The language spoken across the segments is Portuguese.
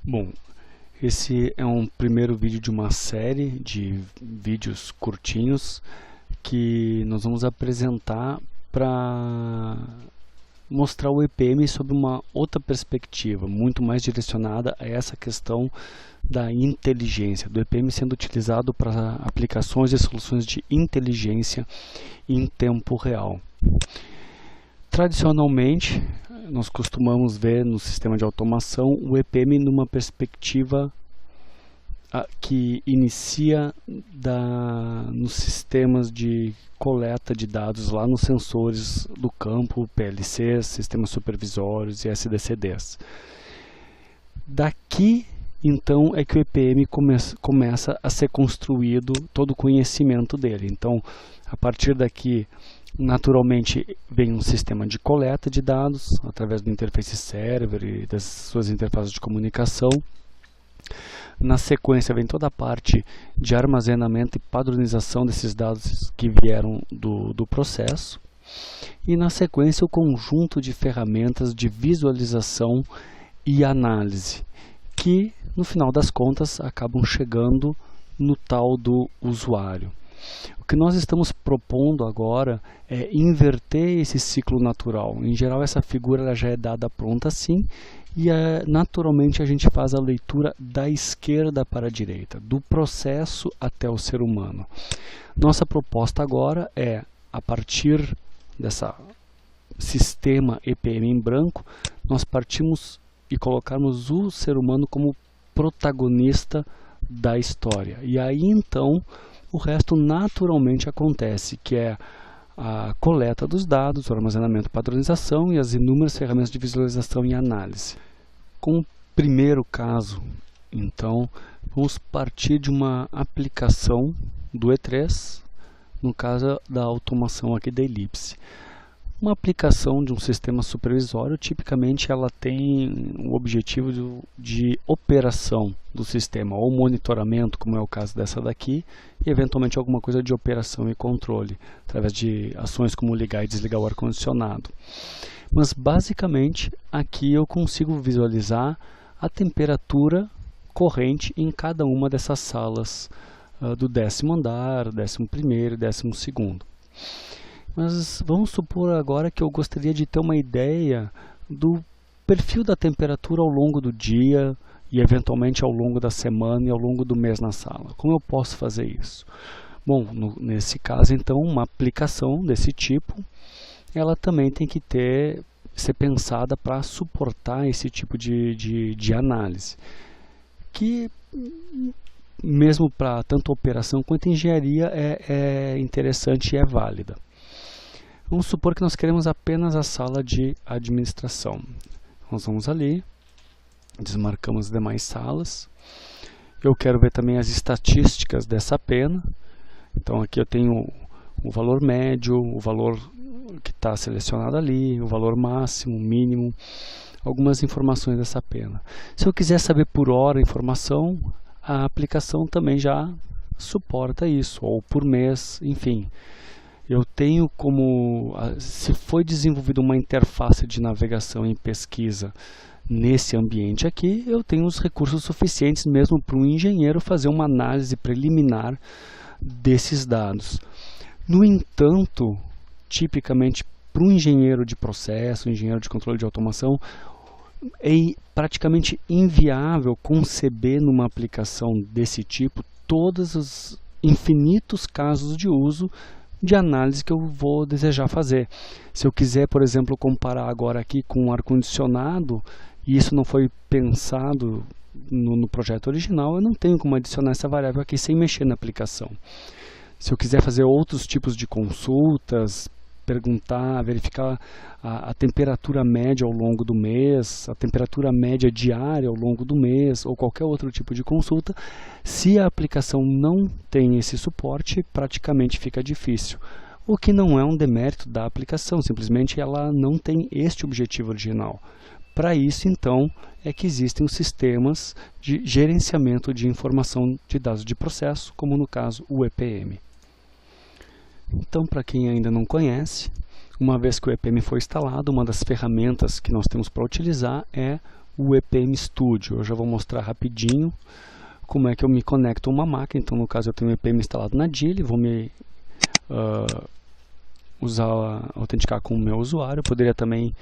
Bom, esse é um primeiro vídeo de uma série de vídeos curtinhos que nós vamos apresentar para mostrar o EPM sob uma outra perspectiva, muito mais direcionada a essa questão da inteligência, do EPM sendo utilizado para aplicações e soluções de inteligência em tempo real. Tradicionalmente, nós costumamos ver no sistema de automação o EPM numa perspectiva que inicia nos sistemas de coleta de dados lá nos sensores do campo, PLCs, sistemas supervisórios e SDCDs. Daqui, então, é que o EPM começa a ser construído todo o conhecimento dele. Então, a partir daqui, naturalmente, vem um sistema de coleta de dados, através do interface server e das suas interfaces de comunicação. Na sequência, vem toda a parte de armazenamento e padronização desses dados que vieram do processo. E na sequência, o conjunto de ferramentas de visualização e análise, que, no final das contas, acabam chegando no tal do usuário. O que nós estamos propondo agora é inverter esse ciclo natural. Em geral, essa figura ela já é dada pronta assim, e naturalmente a gente faz a leitura da esquerda para a direita, do processo até o ser humano. Nossa proposta agora é, a partir desse sistema EPM em branco, nós partimos e colocarmos o ser humano como protagonista da história. E aí então o resto naturalmente acontece, que é a coleta dos dados, o armazenamento e padronização e as inúmeras ferramentas de visualização e análise. Com o primeiro caso, então, vamos partir de uma aplicação do E3, no caso da automação aqui da Elipse. Uma aplicação de um sistema supervisório, tipicamente ela tem o objetivo de operação do sistema, ou monitoramento, como é o caso dessa daqui, e eventualmente alguma coisa de operação e controle, através de ações como ligar e desligar o ar-condicionado. Mas basicamente aqui eu consigo visualizar a temperatura corrente em cada uma dessas salas do 10º andar, 11º e 12º. Mas vamos supor agora que eu gostaria de ter uma ideia do perfil da temperatura ao longo do dia e eventualmente ao longo da semana e ao longo do mês na sala. Como eu posso fazer isso? Bom, nesse caso então, uma aplicação desse tipo, ela também tem que ser pensada para suportar esse tipo de análise, que mesmo para tanto operação quanto engenharia é interessante e é válida. Vamos supor que nós queremos apenas a sala de administração. Nós vamos ali, desmarcamos as demais salas. Eu quero ver também as estatísticas dessa pena. Então aqui eu tenho o valor médio, o valor que está selecionado ali, o valor máximo, mínimo, algumas informações dessa pena. Se eu quiser saber por hora a informação, a aplicação também já suporta isso, ou por mês, enfim. Eu tenho como, se foi desenvolvida uma interface de navegação e pesquisa nesse ambiente aqui, eu tenho os recursos suficientes mesmo para um engenheiro fazer uma análise preliminar desses dados. No entanto, tipicamente para um engenheiro de processo, engenheiro de controle de automação, é praticamente inviável conceber numa aplicação desse tipo todos os infinitos casos de uso de análise que eu vou desejar fazer. Se eu quiser, por exemplo, comparar agora aqui com o ar-condicionado, e isso não foi pensado no projeto original, eu não tenho como adicionar essa variável aqui sem mexer na aplicação. Se eu quiser fazer outros tipos de consultas, perguntar, verificar a temperatura média ao longo do mês, a temperatura média diária ao longo do mês, ou qualquer outro tipo de consulta, se a aplicação não tem esse suporte, praticamente fica difícil. O que não é um demérito da aplicação, simplesmente ela não tem este objetivo original. Para isso, então, é que existem os sistemas de gerenciamento de informação de dados de processo, como no caso o EPM. Então, para quem ainda não conhece, uma vez que o EPM foi instalado, uma das ferramentas que nós temos para utilizar é o EPM Studio. Eu já vou mostrar rapidinho como é que eu me conecto a uma máquina. Então, no caso, eu tenho o EPM instalado na DILY, vou me autenticar com o meu usuário. Eu poderia também,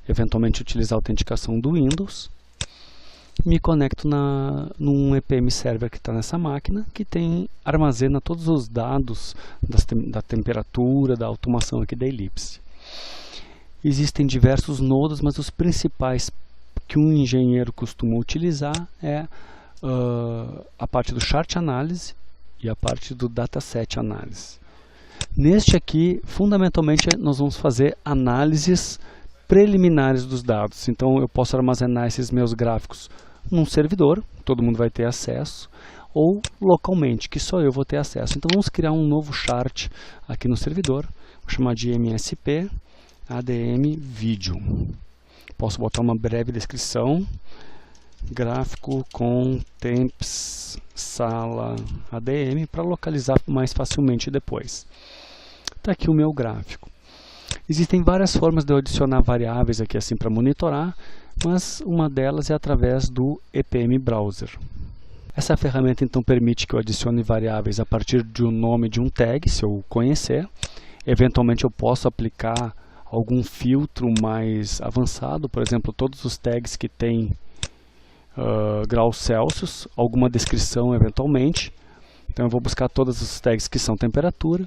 eventualmente, utilizar a autenticação do Windows. Me conecto num EPM Server que está nessa máquina, que armazena todos os dados da temperatura, da automação aqui da Ellipse. Existem diversos nodos, mas os principais que um engenheiro costuma utilizar é a parte do Chart Analysis e a parte do Dataset Analysis. Neste aqui, fundamentalmente, nós vamos fazer análises preliminares dos dados. Então, eu posso armazenar esses meus gráficos num servidor, todo mundo vai ter acesso, ou localmente, que só eu vou ter acesso. Então, vamos criar um novo chart aqui no servidor, vou chamar de MSP ADM Vídeo. Posso botar uma breve descrição, gráfico com temps sala ADM, para localizar mais facilmente depois. Está aqui o meu gráfico. Existem várias formas de eu adicionar variáveis aqui assim para monitorar, mas uma delas é através do EPM Browser. Essa ferramenta então permite que eu adicione variáveis a partir de um nome de um tag, se eu conhecer. Eventualmente eu posso aplicar algum filtro mais avançado, por exemplo, todos os tags que têm graus Celsius, alguma descrição eventualmente. Então eu vou buscar todos os tags que são temperatura.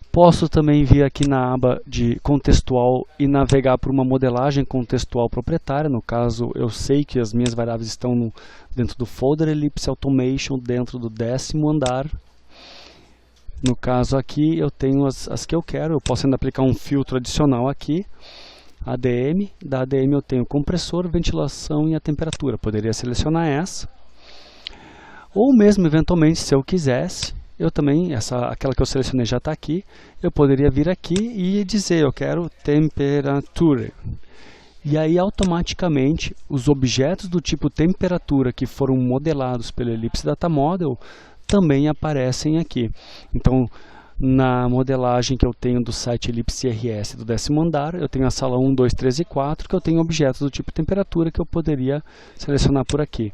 Posso também vir aqui na aba de contextual e navegar por uma modelagem contextual proprietária. No caso, eu sei que as minhas variáveis estão dentro do folder Ellipse Automation, dentro do 10º andar. No caso aqui, eu tenho as que eu quero. Eu posso ainda aplicar um filtro adicional aqui. ADM. Da ADM eu tenho compressor, ventilação e a temperatura. Poderia selecionar essa. Ou mesmo, eventualmente, se eu quisesse, eu também, aquela que eu selecionei já está aqui, eu poderia vir aqui e dizer, eu quero temperatura. E aí, automaticamente, os objetos do tipo temperatura que foram modelados pelo Ellipse Data Model também aparecem aqui. Então, na modelagem que eu tenho do site Ellipse RS do 10º andar, eu tenho a sala 1, 2, 3 e 4, que eu tenho objetos do tipo temperatura que eu poderia selecionar por aqui.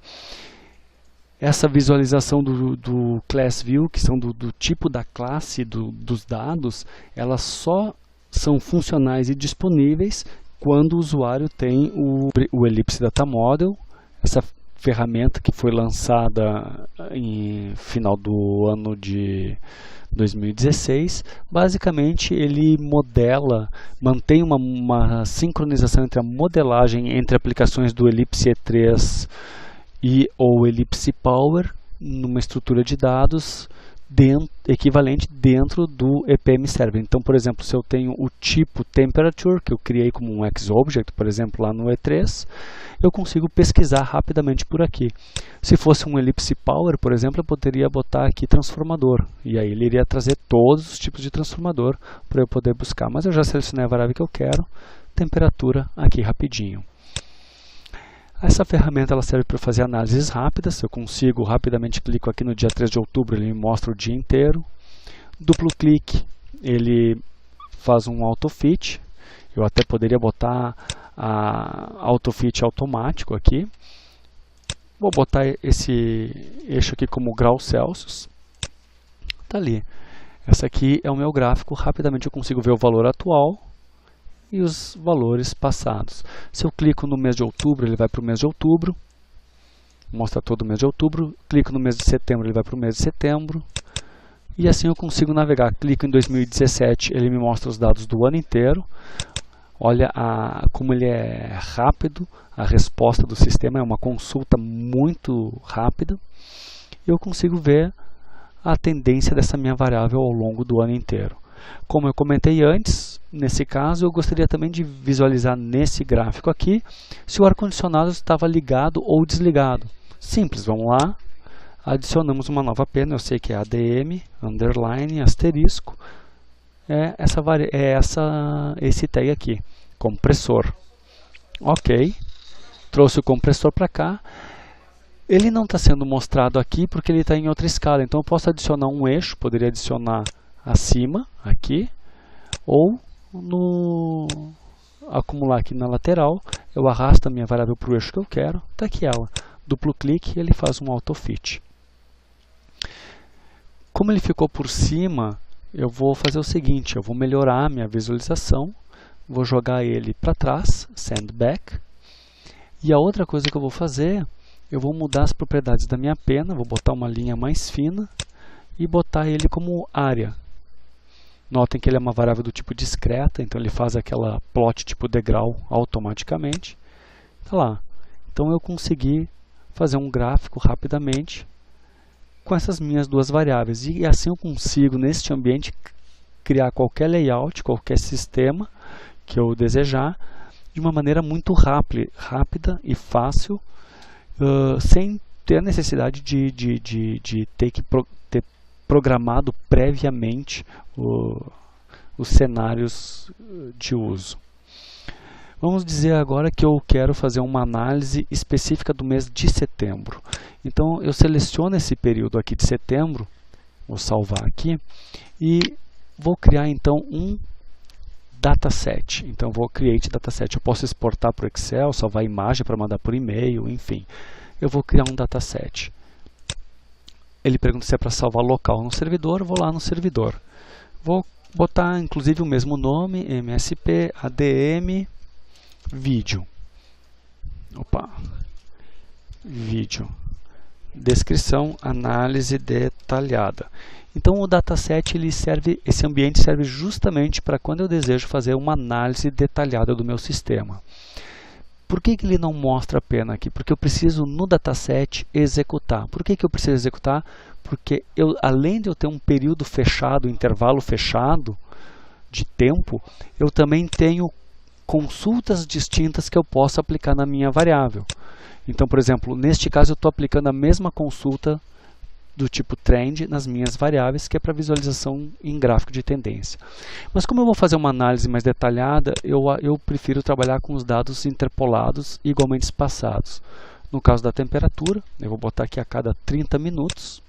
Essa visualização do Class View, que são do tipo da classe dos dados, elas só são funcionais e disponíveis quando o usuário tem o Ellipse Data Model, essa ferramenta que foi lançada em final do ano de 2016. Basicamente, ele modela, mantém uma sincronização entre a modelagem entre aplicações do Ellipse E3 ou Ellipse Power numa estrutura de dados equivalente dentro do EPM Server. Então, por exemplo, se eu tenho o tipo Temperature, que eu criei como um XObject, por exemplo, lá no E3, eu consigo pesquisar rapidamente por aqui. Se fosse um Ellipse Power, por exemplo, eu poderia botar aqui transformador, e aí ele iria trazer todos os tipos de transformador para eu poder buscar. Mas eu já selecionei a variável que eu quero, temperatura, aqui rapidinho. Essa ferramenta ela serve para fazer análises rápidas. Eu consigo, rapidamente clico aqui no dia 3 de outubro, ele me mostra o dia inteiro. Duplo clique, ele faz um autofit. Eu até poderia botar autofit automático aqui. Vou botar esse eixo aqui como grau Celsius. Está ali. Essa aqui é o meu gráfico. Rapidamente eu consigo ver o valor atual e os valores passados. Se eu clico no mês de outubro, ele vai para o mês de outubro, mostra todo o mês de outubro. Clico no mês de setembro, ele vai para o mês de setembro, e assim eu consigo navegar. Clico em 2017, ele me mostra os dados do ano inteiro. Olha como ele é rápido, a resposta do sistema é uma consulta muito rápida, e eu consigo ver a tendência dessa minha variável ao longo do ano inteiro. Como eu comentei antes, nesse caso eu gostaria também de visualizar nesse gráfico aqui se o ar-condicionado estava ligado ou desligado. Simples, vamos lá, adicionamos uma nova pena, eu sei que é ADM, underline, asterisco, esse tag aqui, compressor. Ok, trouxe o compressor para cá. Ele não está sendo mostrado aqui porque ele está em outra escala, então eu posso adicionar um eixo, poderia adicionar acima, aqui, ou acumular aqui na lateral, eu arrasto a minha variável para o eixo que eu quero, está aqui ela. Duplo clique e ele faz um autofit. Como ele ficou por cima, eu vou fazer o seguinte, eu vou melhorar a minha visualização, vou jogar ele para trás, send back, e a outra coisa que eu vou fazer, eu vou mudar as propriedades da minha pena, vou botar uma linha mais fina e botar ele como área. Notem que ele é uma variável do tipo discreta, então ele faz aquela plot tipo degrau automaticamente. Tá lá. Então eu consegui fazer um gráfico rapidamente com essas minhas duas variáveis. E assim eu consigo, neste ambiente, criar qualquer layout, qualquer sistema que eu desejar, de uma maneira muito rápida e fácil, sem ter a necessidade de ter que ter programado previamente os cenários de uso. Vamos dizer agora que eu quero fazer uma análise específica do mês de setembro. Então eu seleciono esse período aqui de setembro, vou salvar aqui, e vou criar então um dataset. Então vou create dataset. Eu posso exportar para o Excel, salvar a imagem para mandar por e-mail, enfim. Eu vou criar um dataset. Ele pergunta se é para salvar local no servidor, eu vou lá no servidor. Vou botar inclusive o mesmo nome, MSP, ADM, vídeo. Opa. Vídeo. Descrição, análise detalhada. Então o dataset, esse ambiente serve justamente para quando eu desejo fazer uma análise detalhada do meu sistema. Por que ele não mostra a pena aqui? Porque eu preciso no dataset executar. Por que eu preciso executar? Porque além de eu ter um período fechado, um intervalo fechado de tempo, eu também tenho consultas distintas que eu posso aplicar na minha variável. Então, por exemplo, neste caso eu estou aplicando a mesma consulta do tipo trend nas minhas variáveis, que é para visualização em gráfico de tendência. Mas como eu vou fazer uma análise mais detalhada, eu prefiro trabalhar com os dados interpolados e igualmente espaçados. No caso da temperatura, eu vou botar aqui a cada 30 minutos.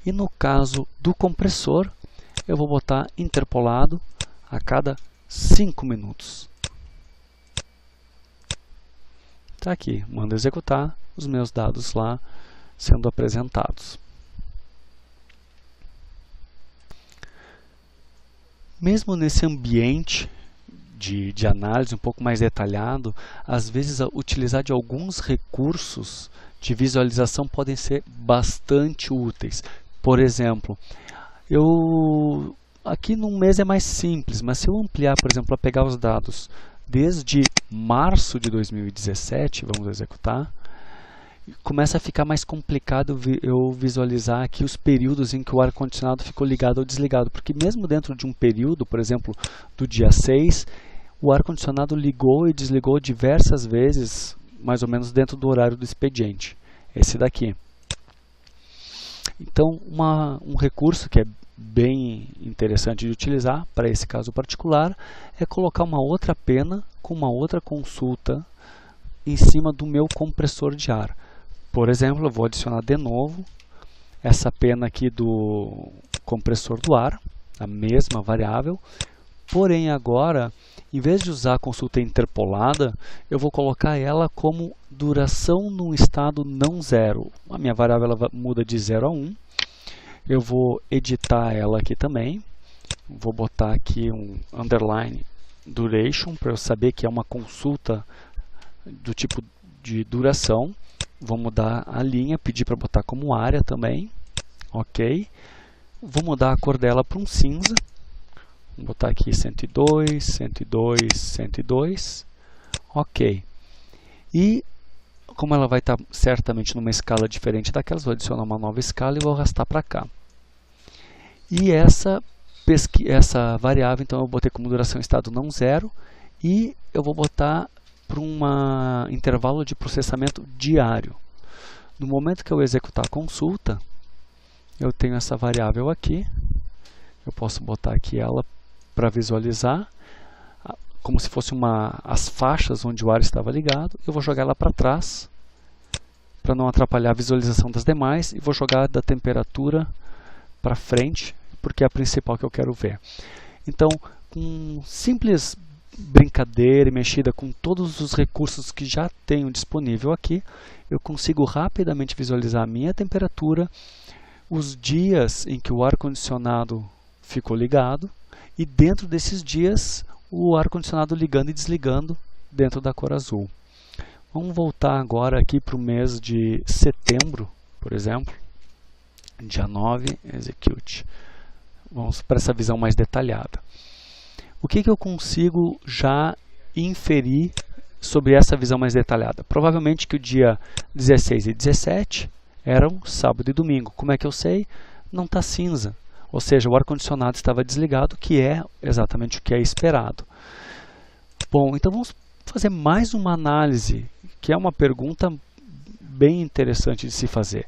E no caso do compressor, eu vou botar interpolado a cada 5 minutos. Está aqui, mando executar os meus dados lá sendo apresentados. Mesmo nesse ambiente de análise um pouco mais detalhado, às vezes utilizar de alguns recursos de visualização podem ser bastante úteis. Por exemplo, aqui num mês é mais simples, mas se eu ampliar, por exemplo, a pegar os dados desde março de 2017, vamos executar, começa a ficar mais complicado eu visualizar aqui os períodos em que o ar-condicionado ficou ligado ou desligado, porque mesmo dentro de um período, por exemplo, do dia 6, o ar-condicionado ligou e desligou diversas vezes, mais ou menos dentro do horário do expediente, esse daqui. Então, um recurso que é bem interessante de utilizar para esse caso particular é colocar uma outra pena com uma outra consulta em cima do meu compressor de ar. Por exemplo, eu vou adicionar de novo essa pena aqui do compressor do ar, a mesma variável, porém agora, em vez de usar a consulta interpolada, eu vou colocar ela como duração num estado não zero. A minha variável ela muda de 0 a 1. Eu vou editar ela aqui também. Vou botar aqui um underline duration para eu saber que é uma consulta do tipo de duração. Vou mudar a linha, pedir para botar como área também. Ok. Vou mudar a cor dela para um cinza. Vou botar aqui 102, 102, 102. Ok. E como ela vai estar certamente numa escala diferente daquelas, vou adicionar uma nova escala e vou arrastar para cá. E essa variável, então, eu botei como duração estado não zero e eu vou botar para um intervalo de processamento diário. No momento que eu executar a consulta, eu tenho essa variável aqui. Eu posso botar aqui ela para visualizar, como se fosse as faixas onde o ar estava ligado. Eu vou jogar ela para trás, para não atrapalhar a visualização das demais, e vou jogar da temperatura para frente, porque é a principal que eu quero ver. Então, com simples brincadeira e mexida com todos os recursos que já tenho disponível aqui, eu consigo rapidamente visualizar a minha temperatura, os dias em que o ar-condicionado ficou ligado e dentro desses dias o ar-condicionado ligando e desligando dentro da cor azul. Vamos voltar agora aqui para o mês de setembro, por exemplo, dia 9, execute. Vamos para essa visão mais detalhada. O que eu consigo já inferir sobre essa visão mais detalhada? Provavelmente que o dia 16 e 17 eram sábado e domingo. Como é que eu sei? Não está cinza. Ou seja, o ar-condicionado estava desligado, que é exatamente o que é esperado. Bom, então vamos fazer mais uma análise, que é uma pergunta bem interessante de se fazer.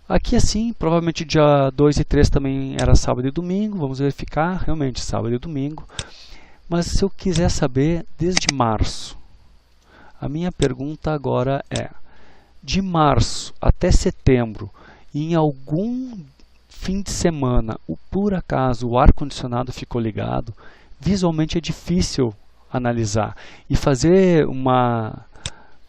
Aqui assim, provavelmente dia 2 e 3 também era sábado e domingo, vamos verificar, realmente sábado e domingo. Mas se eu quiser saber desde março, a minha pergunta agora é, de março até setembro, em algum fim de semana, por acaso o ar-condicionado ficou ligado, visualmente é difícil analisar. E fazer uma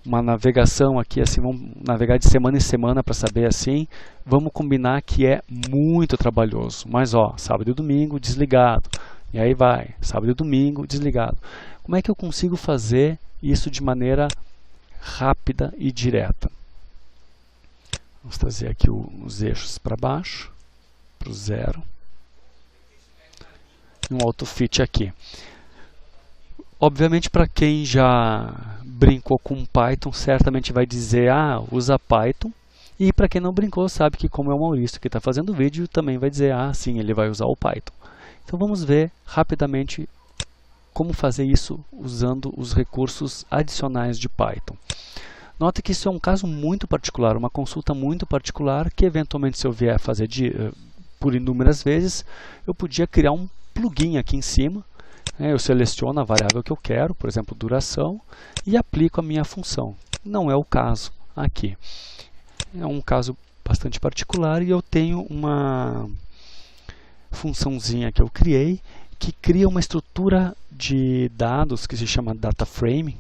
navegação aqui, assim, vamos navegar de semana em semana para saber assim, vamos combinar que é muito trabalhoso. Mas ó, sábado e domingo desligado, e aí vai, sábado e domingo desligado. Como é que eu consigo fazer isso de maneira rápida e direta? Vamos trazer aqui os eixos para baixo, para o 0, e um AutoFit aqui. Obviamente, para quem já brincou com Python, certamente vai dizer, usa Python. E para quem não brincou, sabe que como é o Maurício que está fazendo o vídeo, também vai dizer, sim, ele vai usar o Python. Então vamos ver rapidamente como fazer isso usando os recursos adicionais de Python. Nota que isso é um caso muito particular, uma consulta muito particular, que eventualmente se eu vier fazer por inúmeras vezes, eu podia criar um plugin aqui em cima. Eu seleciono a variável que eu quero, por exemplo, duração, e aplico a minha função. Não é o caso aqui. É um caso bastante particular e eu tenho uma funçãozinha que eu criei, que cria uma estrutura de dados que se chama DataFrame,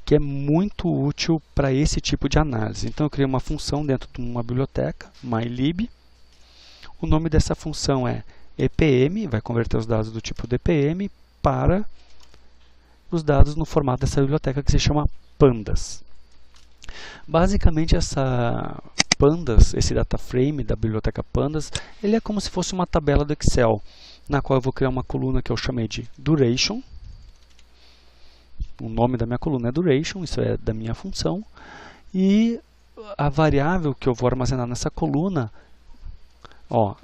que é muito útil para esse tipo de análise. Então eu criei uma função dentro de uma biblioteca, mylib. O nome dessa função é EPM, vai converter os dados do tipo DPM para os dados no formato dessa biblioteca que se chama Pandas. Basicamente, essa Pandas, esse DataFrame da biblioteca Pandas, ele é como se fosse uma tabela do Excel, na qual eu vou criar uma coluna que eu chamei de Duration. O nome da minha coluna é Duration, isso é da minha função. E a variável que eu vou armazenar nessa coluna,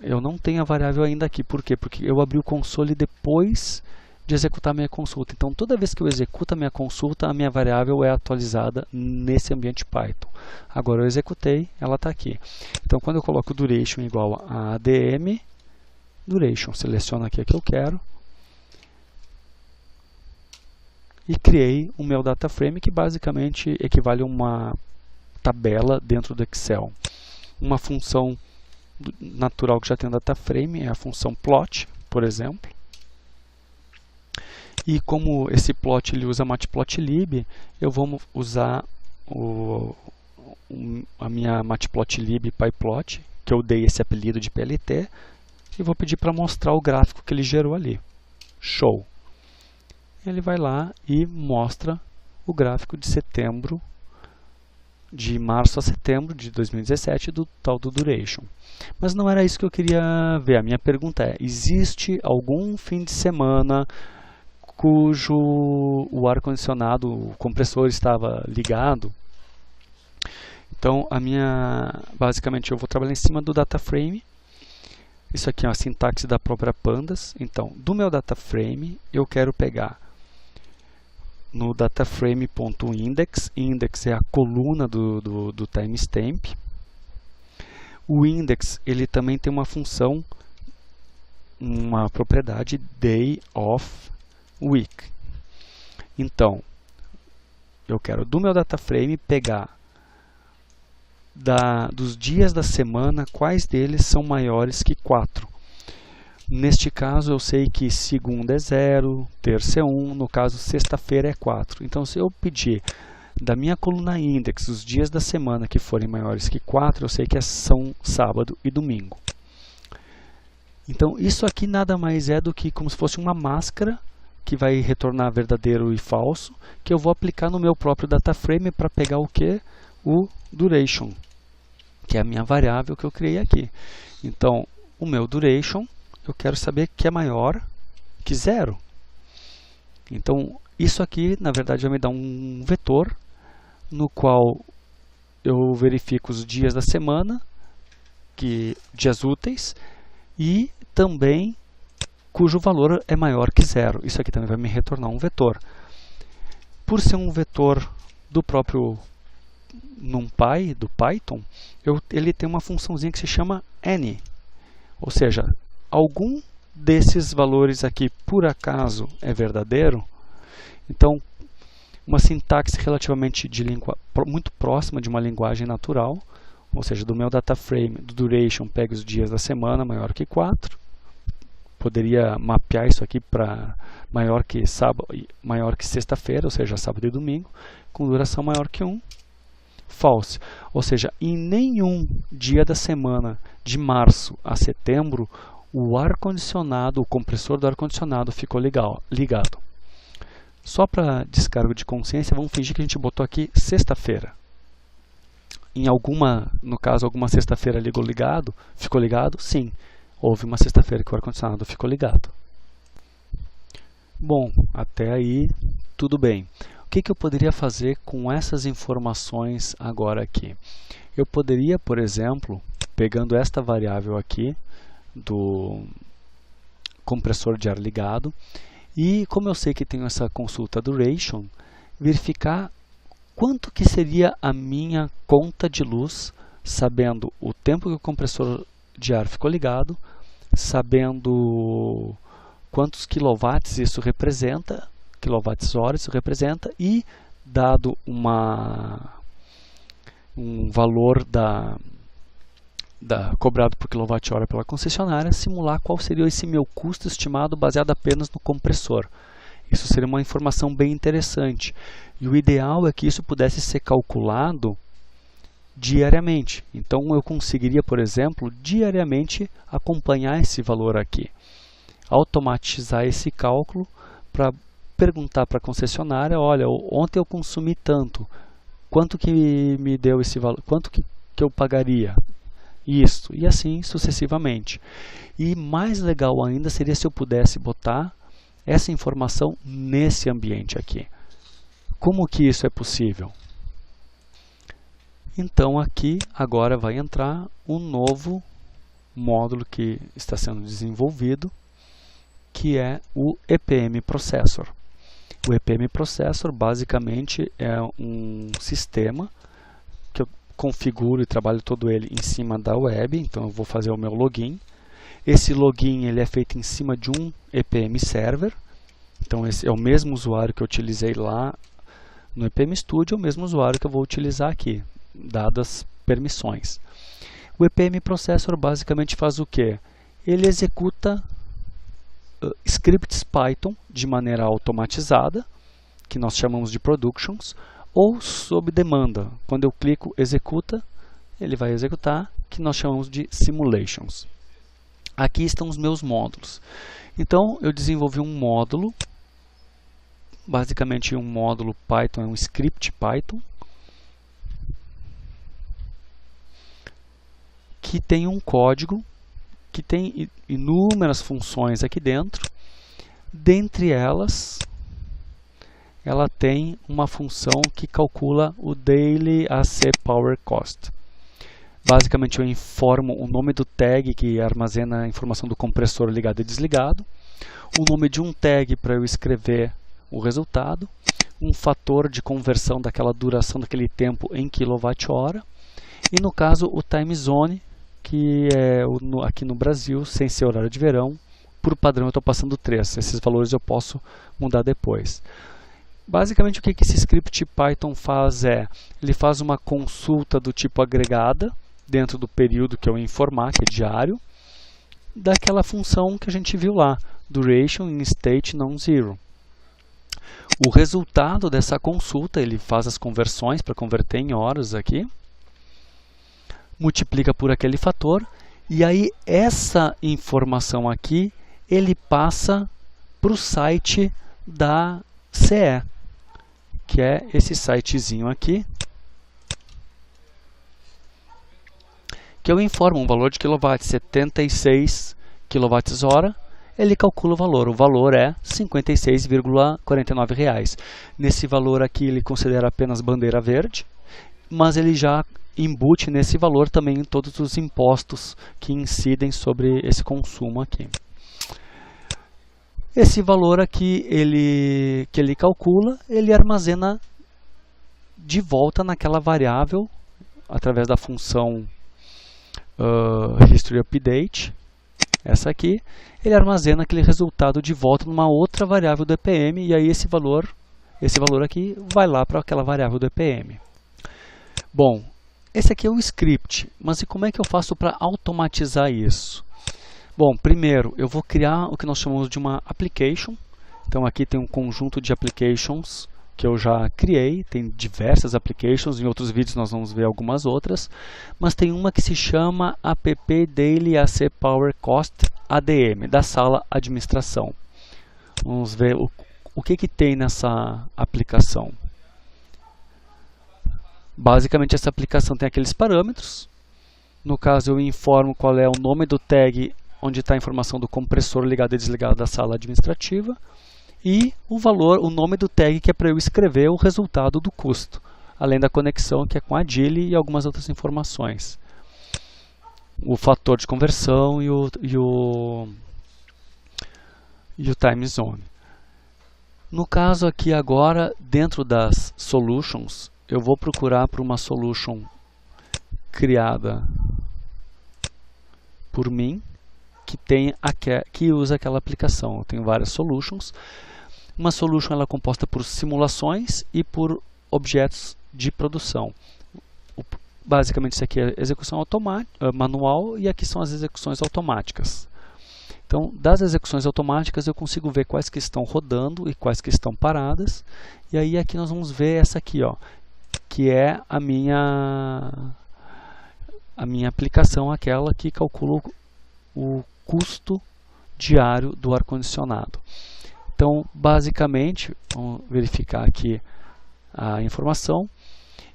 eu não tenho a variável ainda aqui. Por quê? Porque eu abri o console depois de executar a minha consulta. Então, toda vez que eu executo a minha consulta, a minha variável é atualizada nesse ambiente Python. Agora eu executei, ela está aqui. Então, quando eu coloco duration igual a ADM, duration, seleciono aqui a que eu quero, e criei o meu DataFrame, que basicamente equivale a uma tabela dentro do Excel. Uma função natural que já tem DataFrame é a função plot, por exemplo. E como esse plot ele usa matplotlib, eu vou usar a minha matplotlib pyplot, que eu dei esse apelido de PLT, e vou pedir para mostrar o gráfico que ele gerou ali. Show! Ele vai lá e mostra o gráfico de setembro, de março a setembro de 2017, do tal do duration. Mas não era isso que eu queria ver. A minha pergunta é, existe algum fim de semana cujo o ar-condicionado, o compressor estava ligado? Então, basicamente, eu vou trabalhar em cima do DataFrame. Isso aqui é a sintaxe da própria Pandas. Então, do meu DataFrame, eu quero pegar no DataFrame.index. Index é a coluna do timestamp. O index, ele também tem uma função, uma propriedade day of week. Então, eu quero do meu DataFrame pegar dos dias da semana, quais deles são maiores que 4. Neste caso eu sei que segunda é 0, terça é 1, no caso sexta-feira é 4. Então se eu pedir da minha coluna index os dias da semana que forem maiores que 4, eu sei que são sábado e domingo. Então isso aqui nada mais é do que como se fosse uma máscara que vai retornar verdadeiro e falso, que eu vou aplicar no meu próprio data frame para pegar o que? O duration, que é a minha variável que eu criei aqui. Então o meu duration eu quero saber que é maior que 0. Então, isso aqui, na verdade, vai me dar um vetor no qual eu verifico os dias da semana, dias úteis, e também cujo valor é maior que 0. Isso aqui também vai me retornar um vetor. Por ser um vetor do próprio NumPy, do Python, ele tem uma funçãozinha que se chama any, ou seja, algum desses valores aqui por acaso é verdadeiro, então uma sintaxe relativamente muito próxima de uma linguagem natural, ou seja, do meu data frame, do duration, pega os dias da semana maior que 4, poderia mapear isso aqui para maior que sexta-feira, ou seja, sábado e domingo, com duração maior que 1. False, ou seja, em nenhum dia da semana de março a setembro o ar-condicionado, o compressor do ar-condicionado ficou ligado. Só para descargo de consciência, vamos fingir que a gente botou aqui sexta-feira. No caso, alguma sexta-feira ficou ligado? Sim, houve uma sexta-feira que o ar-condicionado ficou ligado. Bom, até aí tudo bem. O que eu poderia fazer com essas informações agora aqui? Eu poderia, por exemplo, pegando esta variável aqui, do compressor de ar ligado, e como eu sei que tenho essa consulta duration, verificar quanto que seria a minha conta de luz, sabendo o tempo que o compressor de ar ficou ligado, sabendo quantos quilowatts isso representa, quilowatts-hora isso representa, e dado um valor cobrado por quilowatt-hora pela concessionária, simular qual seria esse meu custo estimado baseado apenas no compressor. Isso seria uma informação bem interessante. E o ideal é que isso pudesse ser calculado diariamente. Então eu conseguiria, por exemplo, diariamente acompanhar esse valor aqui. Automatizar esse cálculo para perguntar para a concessionária, olha, ontem eu consumi tanto, quanto que me deu esse valor, quanto que eu pagaria? Isso, e assim sucessivamente. E mais legal ainda seria se eu pudesse botar essa informação nesse ambiente aqui. Como que isso é possível? Então aqui agora vai entrar um novo módulo que está sendo desenvolvido, que é o EPM Processor. O EPM Processor basicamente é um sistema que eu configuro e trabalho todo ele em cima da web, então eu vou fazer o meu login. Esse login ele é feito em cima de um EPM Server, então esse é o mesmo usuário que eu utilizei lá no EPM Studio, é o mesmo usuário que eu vou utilizar aqui, dadas permissões. O EPM Processor basicamente faz o quê? Ele executa scripts Python de maneira automatizada, que nós chamamos de productions, ou sob demanda. Quando eu clico executa, ele vai executar, que nós chamamos de simulations. Aqui estão os meus módulos. Então eu desenvolvi um módulo, basicamente um módulo Python, é um script Python, que tem um código que tem inúmeras funções aqui dentro. Dentre elas, ela tem uma função que calcula o Daily AC Power Cost. Basicamente eu informo o nome do tag que armazena a informação do compressor ligado e desligado, o nome de um tag para eu escrever o resultado, um fator de conversão daquela duração daquele tempo em quilowatt-hora, e no caso o time zone, que é aqui no Brasil, sem ser horário de verão, por padrão eu estou passando 3. Esses valores eu posso mudar depois. Basicamente o que esse script Python faz ele faz uma consulta do tipo agregada, dentro do período que eu informar, que é diário, daquela função que a gente viu lá, duration in state non-zero. O resultado dessa consulta, ele faz as conversões para converter em horas aqui, multiplica por aquele fator, e aí essa informação aqui, ele passa para o site da CE, que é esse sitezinho aqui, que eu informo um valor de quilowatt, 76 kWh, ele calcula o valor é R$ 56,49. Nesse valor aqui ele considera apenas bandeira verde, mas ele já embute nesse valor também todos os impostos que incidem sobre esse consumo aqui. Esse valor aqui que ele calcula, ele armazena de volta naquela variável através da função history update, essa aqui, ele armazena aquele resultado de volta numa outra variável do EPM, e aí esse valor aqui vai lá para aquela variável do EPM. Bom, esse aqui é o script, mas e como é que eu faço para automatizar isso? Bom, primeiro eu vou criar o que nós chamamos de uma application. Então aqui tem um conjunto de applications que eu já criei, tem diversas applications, em outros vídeos nós vamos ver algumas outras, mas tem uma que se chama app daily AC power cost ADM, da sala administração. Vamos ver o que tem nessa aplicação. Basicamente essa aplicação tem aqueles parâmetros, no caso eu informo qual é o nome do tag onde está a informação do compressor ligado e desligado da sala administrativa, e o nome do tag que é para eu escrever o resultado do custo, além da conexão que é com a DILI e algumas outras informações. O fator de conversão e o time zone. No caso aqui agora, dentro das solutions, eu vou procurar por uma solution criada por mim, que usa aquela aplicação. Eu tenho várias solutions. Uma solution ela é composta por simulações e por objetos de produção. Basicamente isso aqui é execução manual, e aqui são as execuções automáticas. Então, das execuções automáticas eu consigo ver quais que estão rodando e quais que estão paradas. E aí aqui nós vamos ver essa aqui, ó, que é a minha aplicação, aquela que calcula o custo diário do ar-condicionado. Então, basicamente, vamos verificar aqui a informação.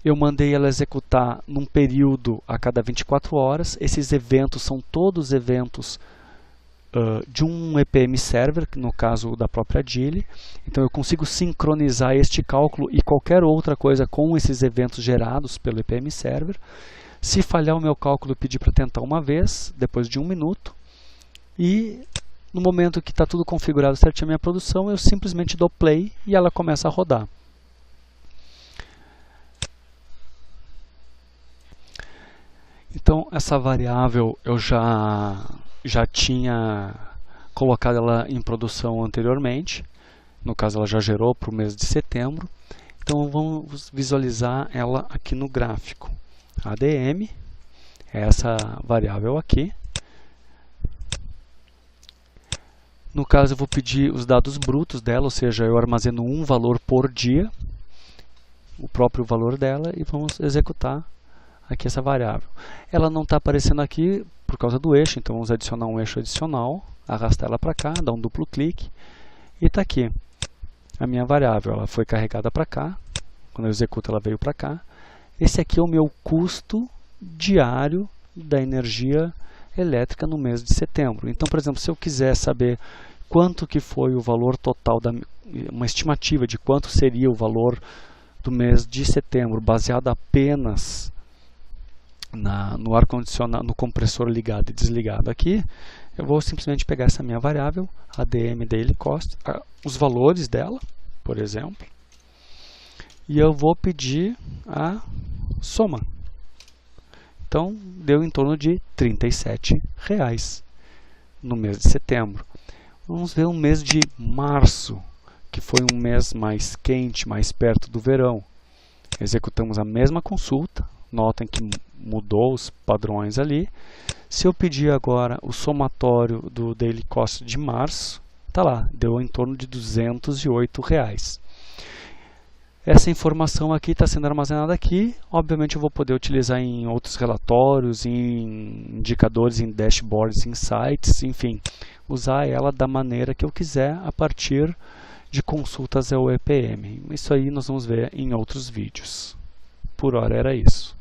Eu mandei ela executar num período a cada 24 horas. Esses eventos são todos eventos de um EPM server, no caso da própria DILI. Então eu consigo sincronizar este cálculo e qualquer outra coisa com esses eventos gerados pelo EPM server. Se falhar o meu cálculo, eu pedi para tentar uma vez, depois de 1 minuto. E no momento que está tudo configurado certinho a minha produção, eu simplesmente dou play e ela começa a rodar. Então essa variável eu já tinha colocado ela em produção anteriormente. No caso ela já gerou para o mês de setembro. Então vamos visualizar ela aqui no gráfico. ADM é essa variável aqui. No caso eu vou pedir os dados brutos dela, ou seja, eu armazeno um valor por dia, o próprio valor dela, e vamos executar aqui essa variável. Ela não está aparecendo aqui por causa do eixo, então vamos adicionar um eixo adicional, arrastar ela para cá, dar um duplo clique, e está aqui a minha variável. Ela foi carregada para cá, quando eu executo ela veio para cá. Esse aqui é o meu custo diário da energia elétrica no mês de setembro. Então, por exemplo, se eu quiser saber quanto que foi o valor total, uma estimativa de quanto seria o valor do mês de setembro, baseado apenas no ar-condicionado, no compressor ligado e desligado aqui, eu vou simplesmente pegar essa minha variável, ADM daily cost, os valores dela, por exemplo, e eu vou pedir a soma. Então, deu em torno de R$ 37 no mês de setembro. Vamos ver o mês de março, que foi um mês mais quente, mais perto do verão. Executamos a mesma consulta. Notem que mudou os padrões ali. Se eu pedir agora o somatório do Daily Cost de março, tá lá, deu em torno de R$208. Essa informação aqui está sendo armazenada aqui. Obviamente eu vou poder utilizar em outros relatórios, em indicadores, em dashboards, em sites, enfim, usar ela da maneira que eu quiser a partir de consultas ao EPM. Isso aí nós vamos ver em outros vídeos. Por hora era isso.